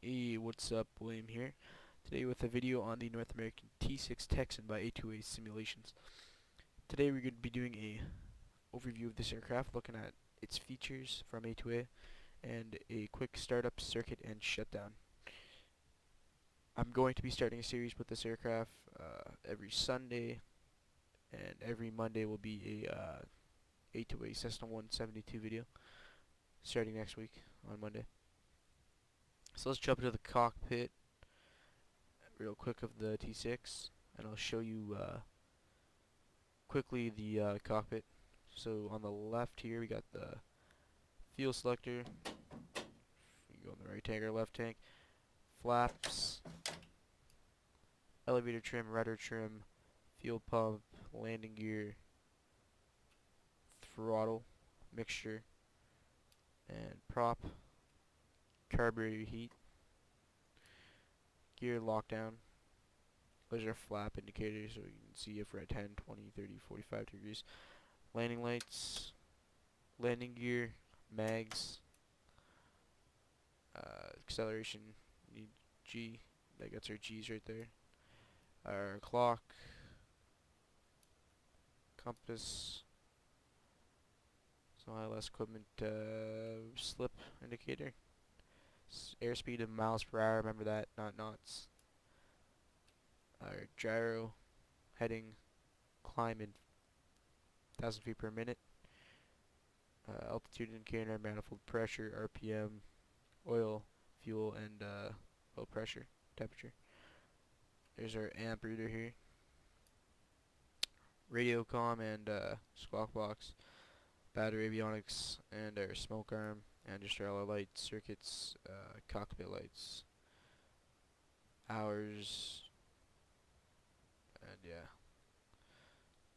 Hey, what's up? William here. Today with a video on the North American T-6 Texan by A2A Simulations. Today we're going to be doing a overview of this aircraft, looking at its features from A2A, and a quick startup, circuit, and shutdown. I'm going to be starting a series with this aircraft every Sunday, and every Monday will be a A2A Cessna 172 video, starting next week on Monday. So let's jump into the cockpit real quick of the T6, and I'll show you quickly the cockpit. So on the left here we got the fuel selector. We go on the right tank or left tank. Flaps, elevator trim, rudder trim, fuel pump, landing gear, throttle, mixture, and prop, carburetor heat, gear lockdown. Those are flap indicators, so you can see if we're at 10, 20, 30, 45 degrees. Landing lights, landing gear, mags, acceleration, need G, that's our G's right there. Our clock, compass, some ILS equipment, slip indicator, airspeed in miles per hour, remember that, not knots. Our gyro, heading, climb in 1,000 feet per minute. Altitude indicator, manifold pressure, RPM, oil, fuel, and oil pressure, temperature. There's our amp reader here. Radio comm and squawk box, battery avionics, and our smoke arm, and just our lights, circuits, cockpit lights, hours, and yeah.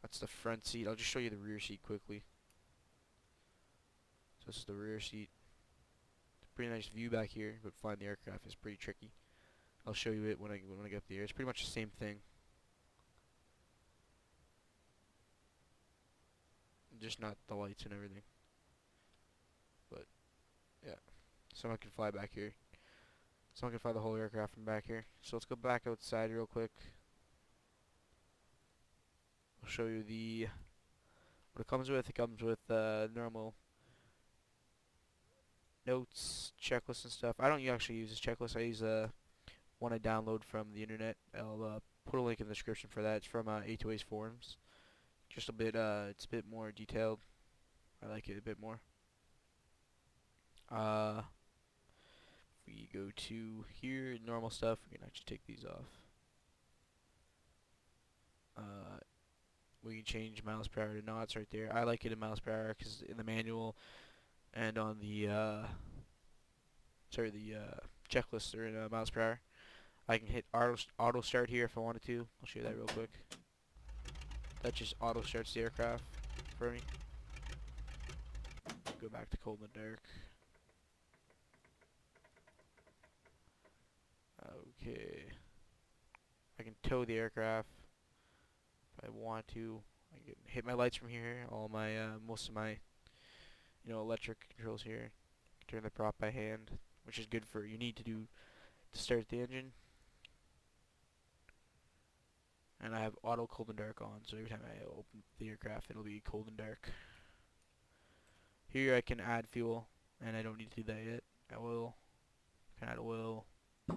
That's the front seat. I'll just show you the rear seat quickly. So this is the rear seat. Pretty nice view back here, but flying the aircraft is pretty tricky. I'll show you it when I get up the air. It's pretty much the same thing, just not the lights and everything. But yeah, someone can fly back here. Someone can fly the whole aircraft from back here. So let's go back outside real quick. I'll show you what it comes with. It comes with normal notes, checklists and stuff. I don't actually use this checklist. I use one I download from the internet. I'll put a link in the description for that. It's from A2A's forums. Just a bit, it's a bit more detailed. I like it a bit more. If we go to here, normal stuff, we can actually take these off. We can change miles per hour to knots right there. I like it in miles per hour because in the manual and on the checklist are in miles per hour. I can hit auto start here if I wanted to. I'll show you that real quick. That just auto starts the aircraft for me. Go back to cold and dark. Okay. I can tow the aircraft if I want to. I can hit my lights from here. All my most of my electric controls here. Turn the prop by hand, which is good for you need to do to start the engine. And I have auto cold and dark on, so every time I open the aircraft, it'll be cold and dark. Here I can add fuel, and I don't need to do that yet. I will. I can add oil if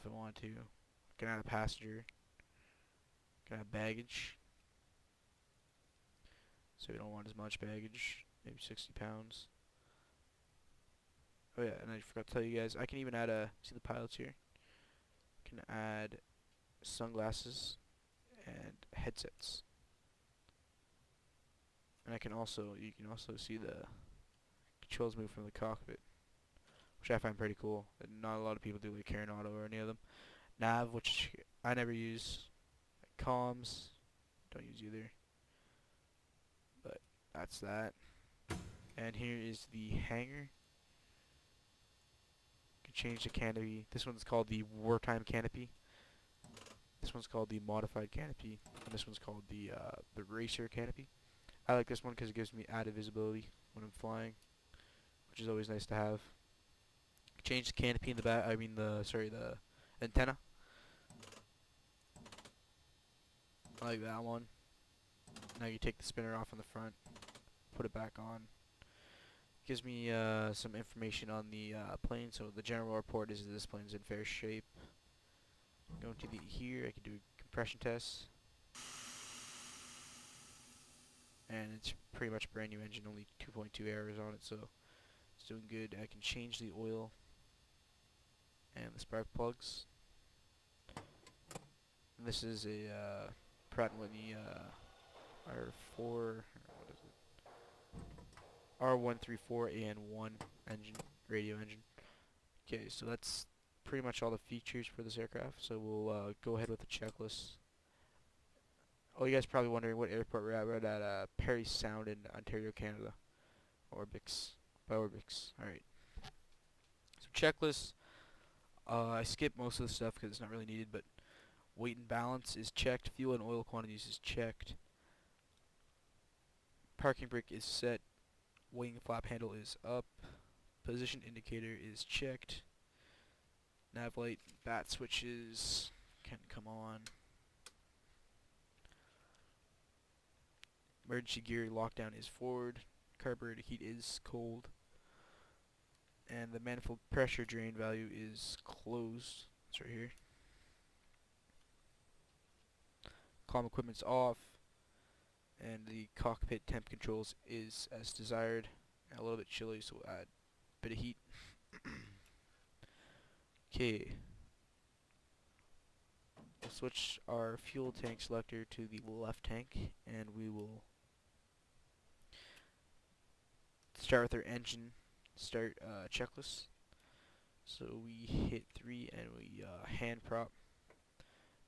I want to. I can add a passenger. I can add baggage. So we don't want as much baggage, maybe 60 pounds. Oh yeah, and I forgot to tell you guys, I can even add see the pilots here? I can add sunglasses and headsets. And you can also see the controls move from the cockpit, which I find pretty cool. And not a lot of people do, like Karen Auto or any of them. Nav, which I never use. Comms, don't use either. But that's that. And here is the hangar. You can change the canopy. This one's called the wartime canopy. This one's called the modified canopy, and this one's called the racer canopy. I like this one because it gives me added visibility when I'm flying, which is always nice to have. Change the canopy in the back. I mean the antenna. I like that one. Now you take the spinner off on the front, put it back on. Gives me some information on the plane. So the general report is this plane's in fair shape. Going to the here, I can do a compression test, and it's pretty much a brand new engine, only 2.2 errors on it, so it's doing good. I can change the oil and the spark plugs. And this is a Pratt & Whitney R4, what is it? R134AN1 engine, radio engine. Okay, so that's pretty much all the features for this aircraft. So we'll go ahead with the checklist. Oh, you guys are probably wondering what airport we're at. We're at Parry Sound in Ontario, Canada. Orbix. By Orbix. Alright. So checklist. I skipped most of the stuff because it's not really needed, but weight and balance is checked. Fuel and oil quantities is checked. Parking brake is set. Wing flap handle is up. Position indicator is checked. Nav light, bat switches can come on. Emergency gear lockdown is forward. Carburetor heat is cold. And the manifold pressure drain value is closed. It's right here. Comm equipment's off. And the cockpit temp controls is as desired. A little bit chilly, so we'll add a bit of heat. Okay. We'll switch our fuel tank selector to the left tank, and we will start with our engine start checklist. So we hit 3 and we hand prop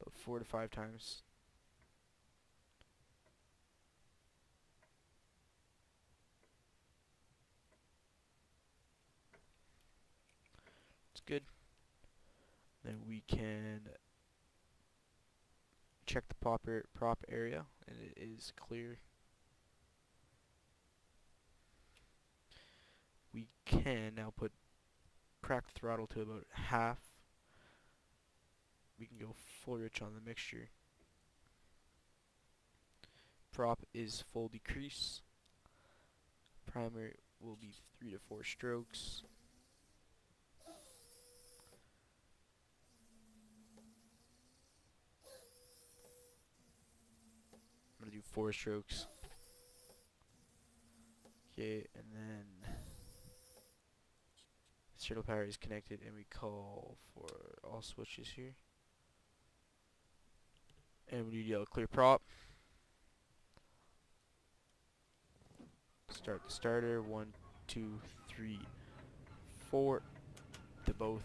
about 4 to 5 times. It's good. Then we can check the prop area, and it is clear. We can now crack the throttle to about half. We can go full rich on the mixture. Prop is full decrease. Primer will be 3 to 4 strokes. I'm going to do 4 strokes. Okay, and then serial power is connected, and we call for all switches here. And we need yellow clear prop. Start the starter. 1, 2, 3, 4 to both.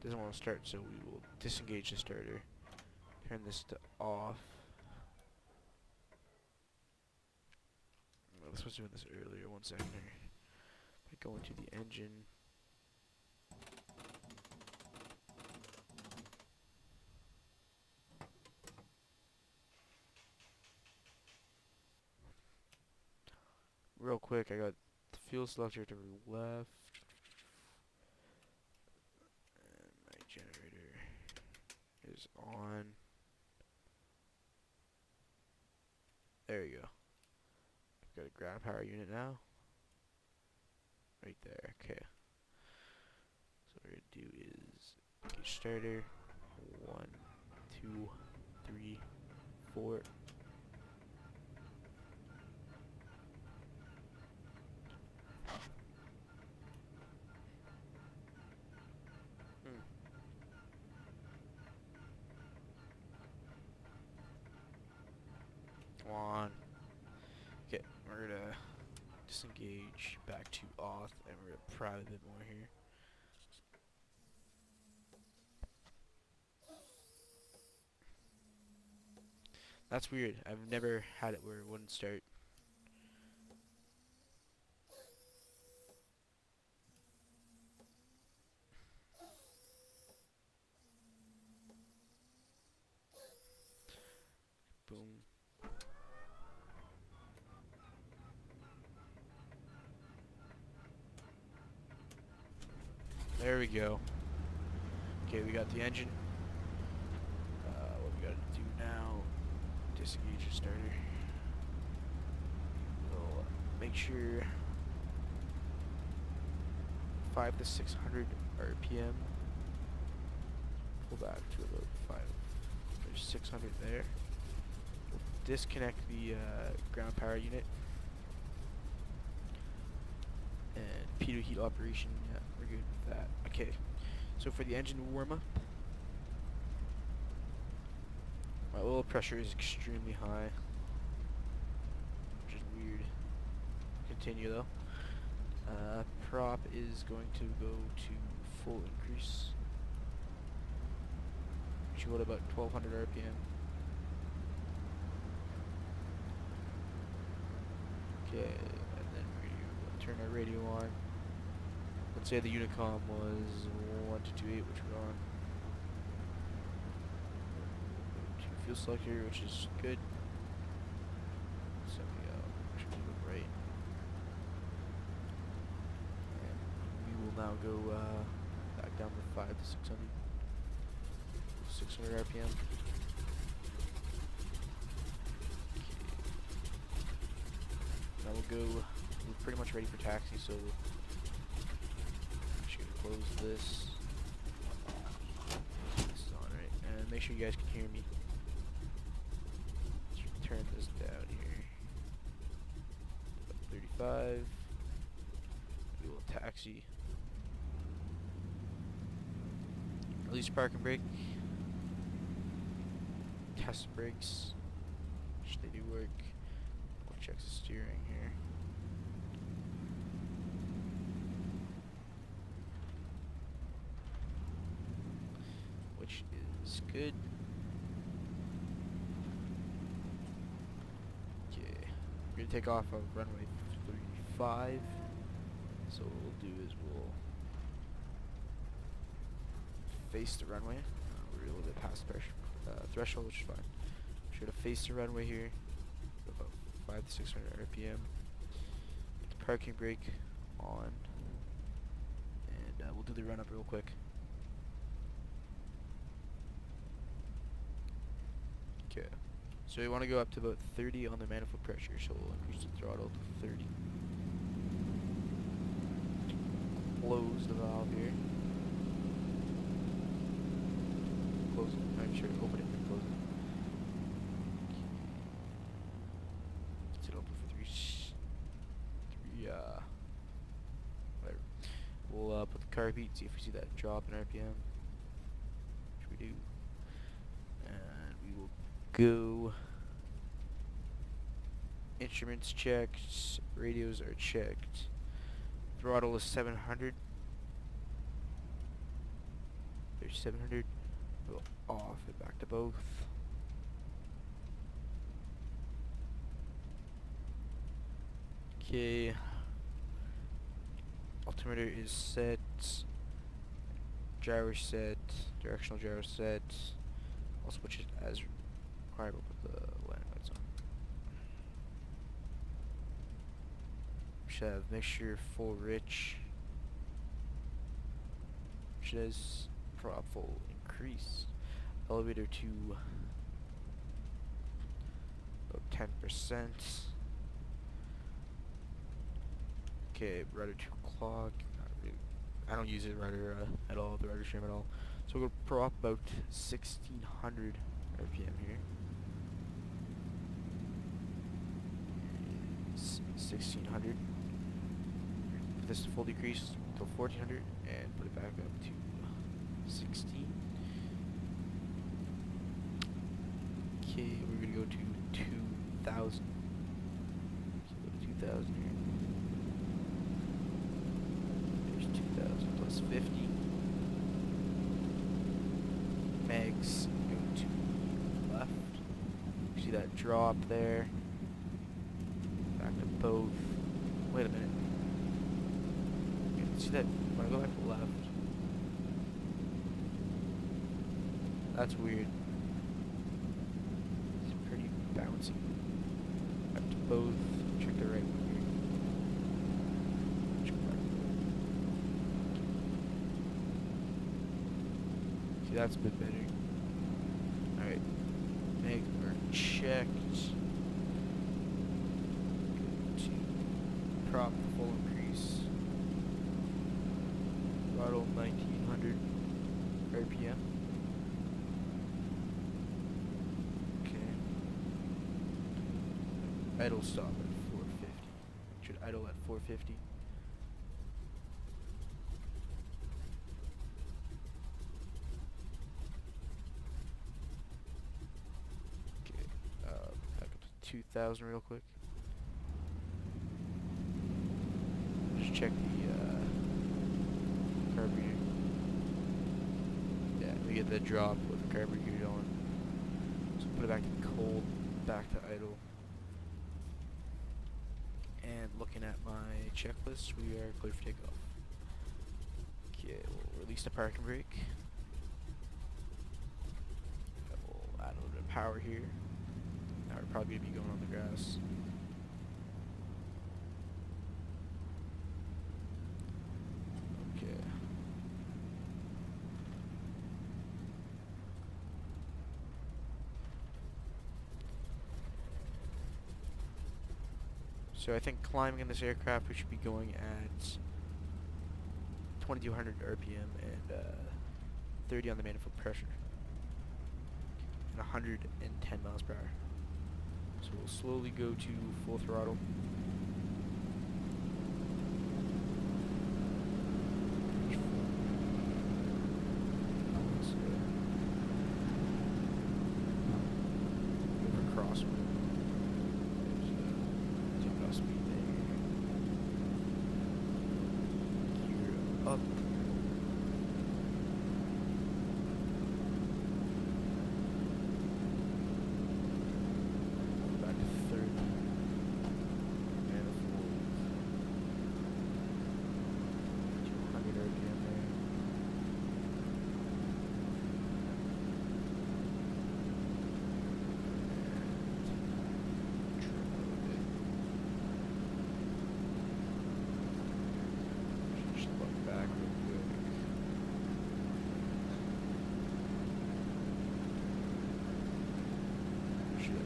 Doesn't want to start, so we will disengage the starter. Turn this to off. I was supposed to do this earlier. 1 second here. I go into the engine. Real quick, I got the fuel selector to the left. And my generator is on. There you go. Got a ground power unit now. Right there, okay. So what we're gonna do is engage starter. 1, 2, 3, 4. Come on. Okay, we're gonna disengage back to auth, and we're gonna pry a bit more here. That's weird. I've never had it where it wouldn't start. There we go. Okay, we got the engine. What we gotta do now, disengage the starter. We'll make sure 5 to 600 RPM. Pull back to about 5. There's 600 there. We'll disconnect the ground power unit. And pitot heat operation, yeah, we're good with that. Okay, so for the engine warm-up, my oil pressure is extremely high, which is weird. Continue though. Prop is going to go to full increase. Should go to about 1200 RPM. Okay, and then we're turn our radio on. Let's say the Unicom was 1228, which we're on. Fuel selector, which is good. So we should go right. And we will now go back down to 5 to 600. 600 RPM. Okay. Now we'll go. We're pretty much ready for taxi, so we'll actually close this. This is on, right? And make sure you guys can hear me. Let's turn this down here. 35. We will taxi. Release park and brake. Test brakes, which they do work. We'll check the steering here. Which is good. Okay, we're gonna take off of runway 35. So what we'll do is we'll face the runway. We're a little bit past pressure. Threshold, which is fine. Sure to face the runway here, about 5 to 600 RPM. Put the parking brake on, and we'll do the run up real quick. Okay, so we want to go up to about 30 on the manifold pressure, so we'll increase the throttle to 30. Close the valve here. Close it. I'm sure. Open it and close it. Keep it open for whatever. We'll put the car beat, see if we see that drop in RPM. Which we do. And we will go. Instruments checked. Radios are checked. Throttle is 700. There's 700. Go off and back to both. Okay. Altimeter is set. Gyro set. Directional gyro set. I'll switch it as required. We'll put the landing lights on. Should have mixture full rich. Should have prop full increase. Elevator to about 10%. Okay, rudder to clock. Not really. I don't use it rudder at all, the rudder stream at all. So we'll prop about 1600 RPM here. 1600. Put this to full decrease until 1400 and put it back up to 16. Okay, we're gonna go to 2000. So go to 2000 here. There's 2000 plus 50. Mags go to left. You see that drop there. Back to both. Wait a minute. You see that when I go back to left? That's weird. It's pretty bouncy. Back to both. Check the right one here. Check back. that's a bit better. Alright, make or checked. Go to prop full increase. Throttle 1900 RPM. Okay. Idle stop at 450. Should idle at 450. Back up to 2000 real quick. Just check the carburetor. Yeah, we get the drop with the carburetor on. So put it back to cold, back to idle. And looking at my checklist, we are clear for takeoff. Okay, we'll release the parking brake. We'll add a little bit of power here. Now we're probably going to be going on the grass. Okay. So I think climbing in this aircraft we should be going at 2200 RPM and 30 on the manifold pressure. And 110 miles per hour. So we'll slowly go to full throttle. Over crosswind. There's takeoff speed there. Gear up.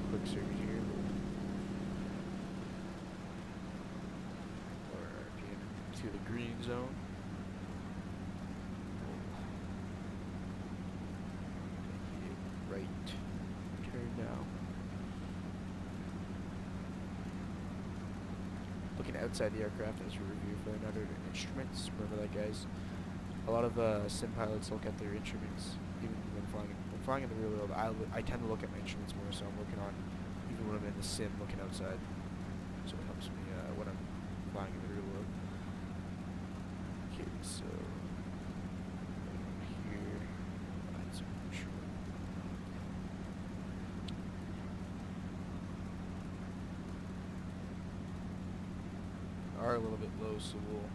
Quick circuit here. Or RPM to the green zone. Right turn now. Looking outside the aircraft as we review for another instruments. Remember that, guys. A lot of sim pilots look at their instruments even when flying. When flying in the real world, I tend to look at my instruments more, so I'm working on, even when I'm in the sim, looking outside. So it helps me when I'm flying in the real world. Okay, so here, that's short. Are a little bit low, so we'll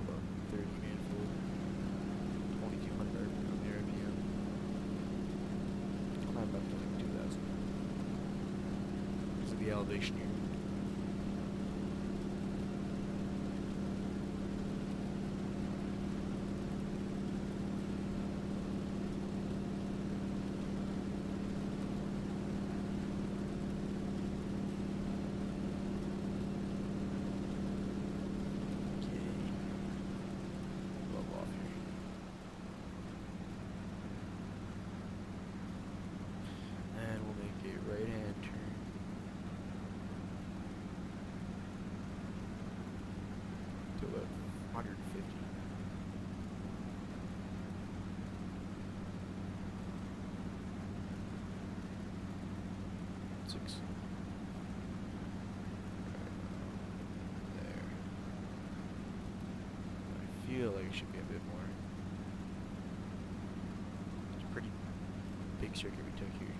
put up 30 manifold, 2200 RPM. Climb up to like 2000. Because of the elevation here. Right-hand turn. To about 150. Six. There. I feel like it should be a bit more. It's a pretty big circuit we took here.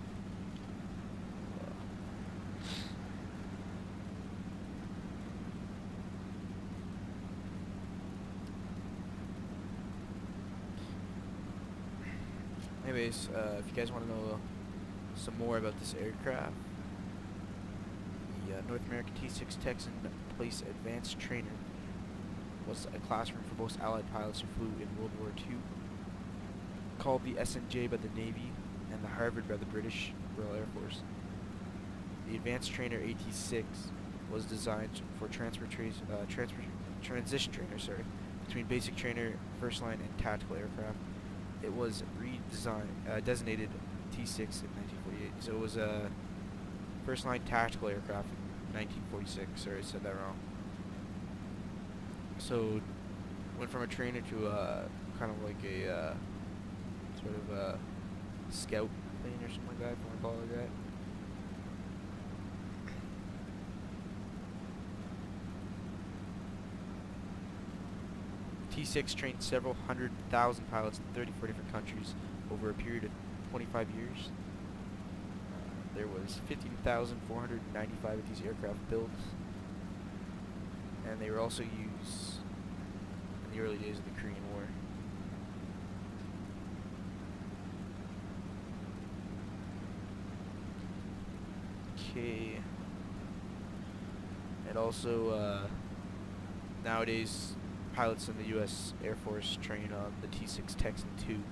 Anyways, if you guys want to know some more about this aircraft, the North American T-6 Texan Place Advanced Trainer was a classroom for most Allied pilots who flew in World War II. called the SNJ by the Navy and the Harvard by the British Royal Air Force. The Advanced Trainer AT-6 was designed for transition trainer, between basic trainer, first line, and tactical aircraft. It was designated T-6 in 1948. So it was a first line tactical aircraft in 1946. Sorry, I said that wrong. So went from a trainer to kind of like a sort of a scout plane or something like that, if you want to call it like that. T-6 trained several 100,000 pilots in 34 different countries over a period of 25 years. There was 15,495 of these aircraft built, and they were also used in the early days of the Korean War. Okay. And also, nowadays, pilots in the U.S. Air Force train on the T-6 Texan 2.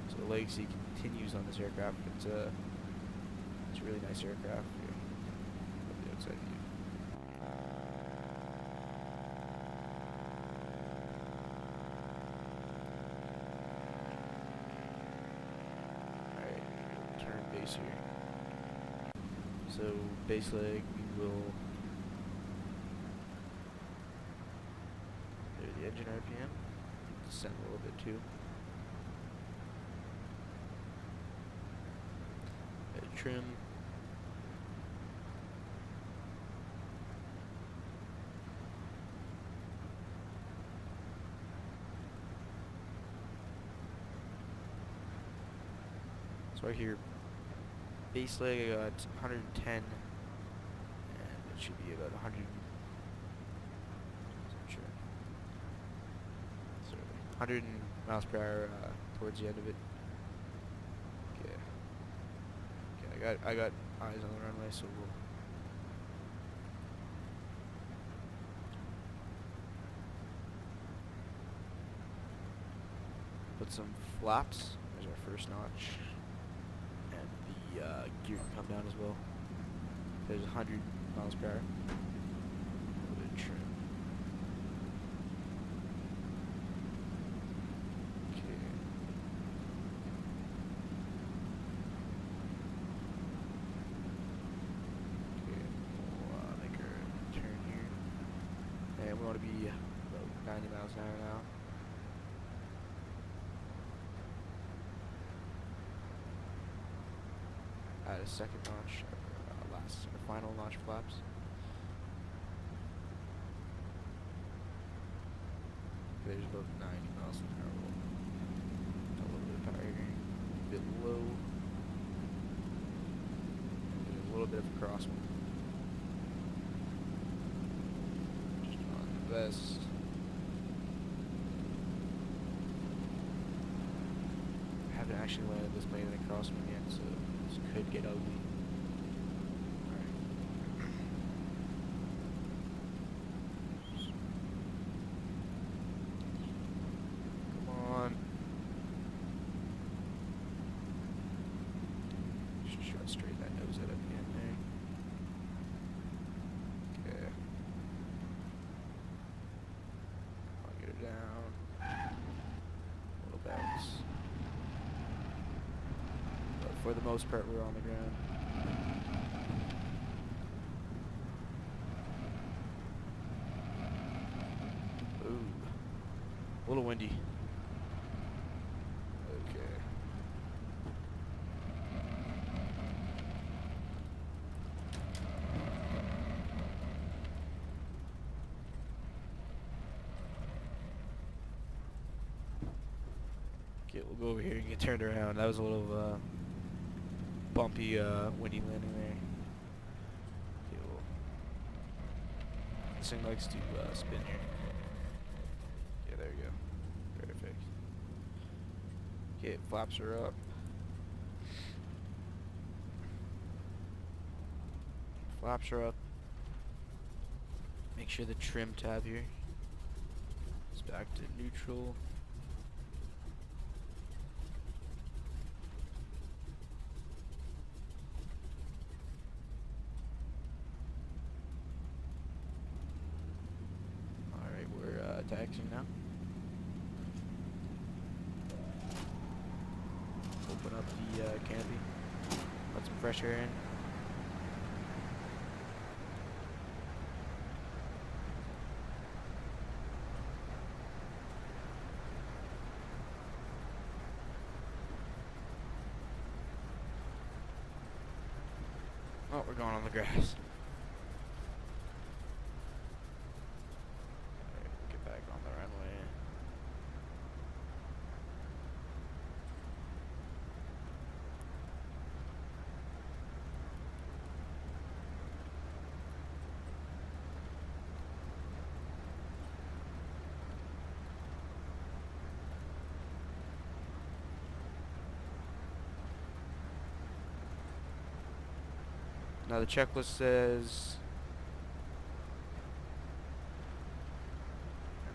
So the legacy continues on this aircraft. It's a really nice aircraft. Here, look at the outside view. Alright, turn base here. So base leg, we will the engine RPM, descend a little bit too. Trim. So right here, base leg I got 110, and it should be about 100. 100 miles per hour towards the end of it. Okay. Okay, I got eyes on the runway, so we'll. Put some flaps. There's our first notch, and the gear can come down as well. There's 100 miles per hour. A little bit of trim. We want to be about 90 miles an hour now. Add a second notch, or final notch flaps. There's about 90 miles an hour. A little bit of power here, a bit low. And a little bit of a crosswind. Vest. I haven't actually landed this plane in a crosswind yet, so this could get ugly. Alright. Come on. Just try to straighten that nose out at the end there. Okay. Down, a little bounce, but for the most part we're on the ground. Ooh, a little windy. Okay. Okay, we'll go over here and get turned around. That was a little bumpy, windy landing there. Okay, this thing likes to spin here. Yeah, there we go. Perfect. Okay, flaps are up. Flaps are up. Make sure the trim tab here is back to neutral. taxiing now. Open up the canopy. Let some fresh air in. Oh, we're going on the grass. Alright, get back on the runway. Now the checklist says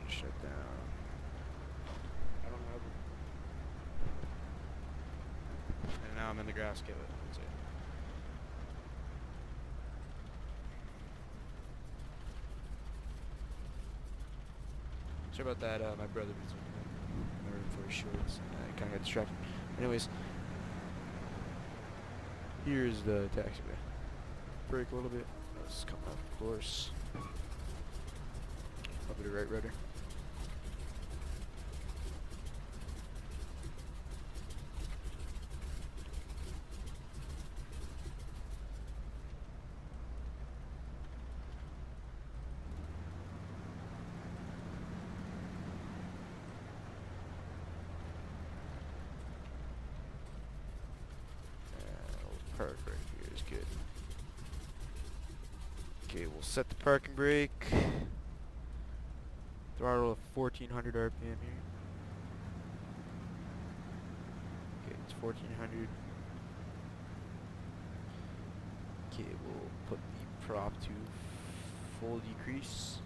shut down. I don't have it. And now I'm in the grass skillet. That's it. Sorry about that. My brother was in my room for his shorts. I kind of got distracted. Anyways, here's the taxiway. Brake a little bit. Let's come off course. Probably the right rudder. Park right here is good. Okay, we'll set the parking brake. Throttle of 1400 RPM here. Okay, it's 1400. Okay, we'll put the prop to full decrease.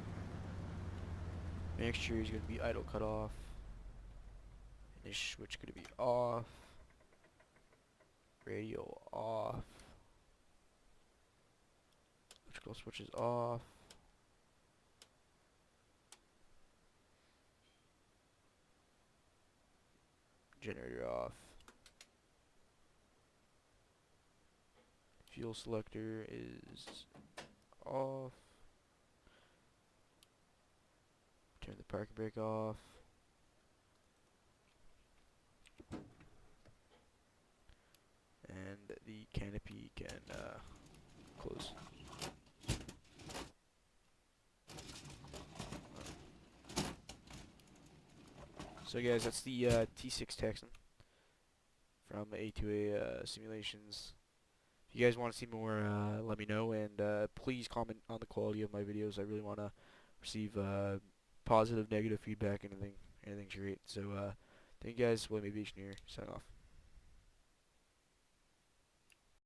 Make sure he's going to be idle cut off. And his switch going to be off. Radio off. Electrical switch is off. Generator off. Fuel selector is off. Turn the parking brake off. And the canopy can close. So guys, that's the T6 Texan from A2A Simulations. If you guys want to see more, let me know, and please comment on the quality of my videos. I really want to receive positive, negative feedback, anything's great. So thank you guys. William Aviation here, sign off.